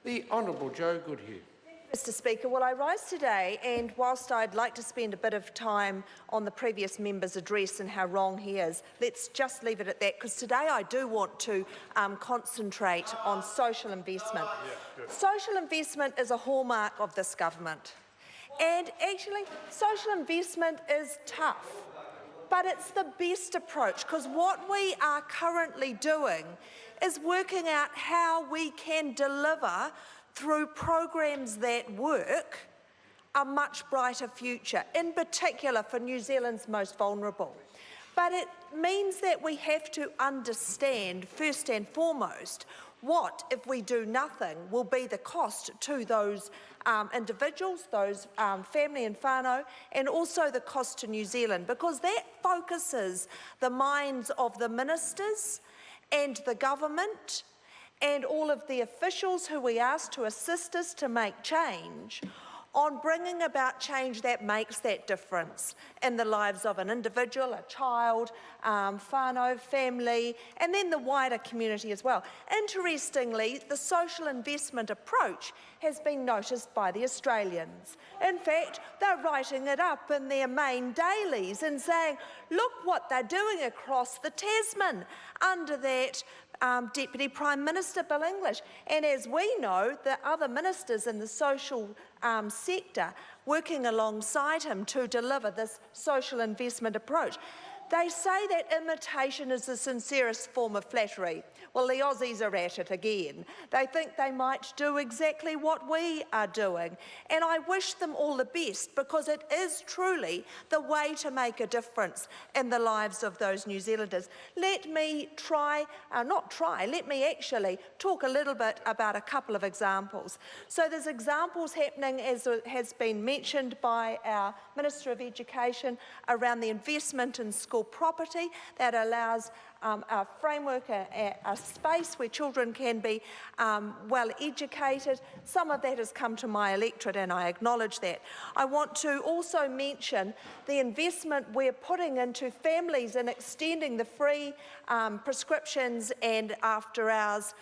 The Honourable Joe Goodhue. Mr Speaker, well, I rise today, and whilst I'd like to spend a bit of time on the previous member's address and how wrong he is, let's just leave it at that, because today I do want to concentrate on social investment. Social investment is a hallmark of this government, and actually social investment is tough, but it's the best approach, because what we are currently doing is working out how we can deliver through programs that work, a much brighter future, in particular for New Zealand's most vulnerable. But it means that we have to understand, first and foremost, what, if we do nothing, will be the cost to those individuals, those family and whānau, and also the cost to New Zealand, because that focuses the minds of the ministers and the government and all of the officials who we ask to assist us to make change on bringing about change that makes that difference in the lives of an individual, a child, whānau, family, and then the wider community as well. Interestingly, the social investment approach has been noticed by the Australians. In fact, they're writing it up in their main dailies and saying, look what they're doing across the Tasman under that Deputy Prime Minister Bill English. And as we know, the other ministers in the social sector working alongside him to deliver this social investment approach. They say that imitation is the sincerest form of flattery. Well, the Aussies are at it again. They think they might do exactly what we are doing. And I wish them all the best, because it is truly the way to make a difference in the lives of those New Zealanders. Let me actually talk a little bit about a couple of examples. So there's examples happening, as has been mentioned by our Minister of Education, around the investment in school property that allows a framework, a space where children can be well educated. Some of that has come to my electorate, and I acknowledge that. I want to also mention the investment we're putting into families and extending the free prescriptions and after-hours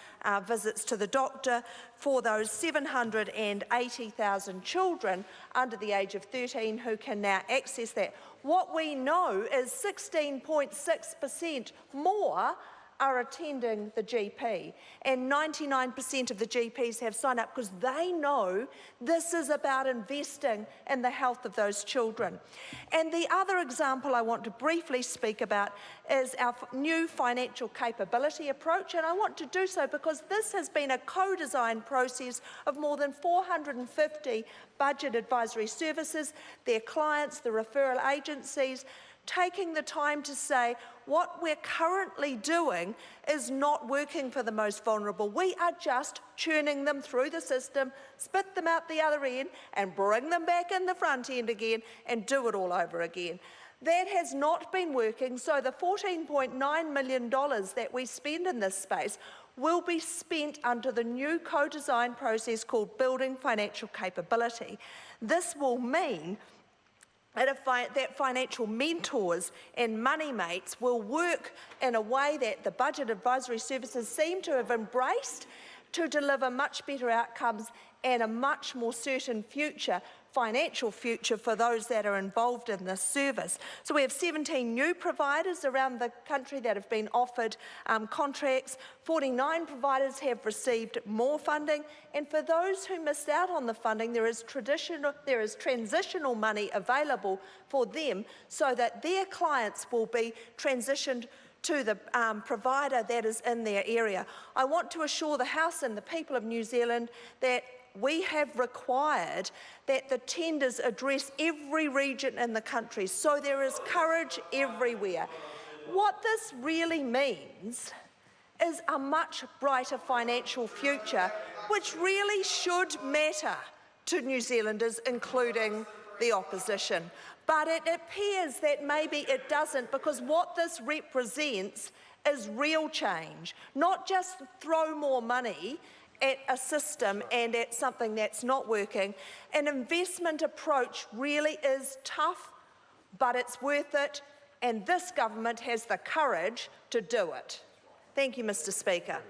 visits to the doctor for those 780,000 children under the age of 13 who can now access that. What we know is 16.6% more are attending the GP, and 99% of the GPs have signed up because they know this is about investing in the health of those children. And the other example I want to briefly speak about is our new financial capability approach, and I want to do so because this has been a co-design process of more than 450 budget advisory services, their clients, the referral agencies, taking the time to say what we're currently doing is not working for the most vulnerable. We are just churning them through the system, spit them out the other end, and bring them back in the front end again and do it all over again. That has not been working, so the $14.9 million that we spend in this space will be spent under the new co-design process called Building Financial Capability. This will mean that financial mentors and money mates will work in a way that the budget advisory services seem to have embraced to deliver much better outcomes and a much more certain future, financial future for those that are involved in this service. So we have 17 new providers around the country that have been offered contracts. 49 providers have received more funding, and for those who missed out on the funding, there is transitional money available for them so that their clients will be transitioned to the provider that is in their area. I want to assure the House and the people of New Zealand that we have required that the tenders address every region in the country, so there is courage everywhere. What this really means is a much brighter financial future, which really should matter to New Zealanders, including the opposition. But it appears that maybe it doesn't, because what this represents is real change, not just throw more money at a system and at something that's not working. An investment approach really is tough, but it's worth it, and this government has the courage to do it. Thank you, Mr. Speaker.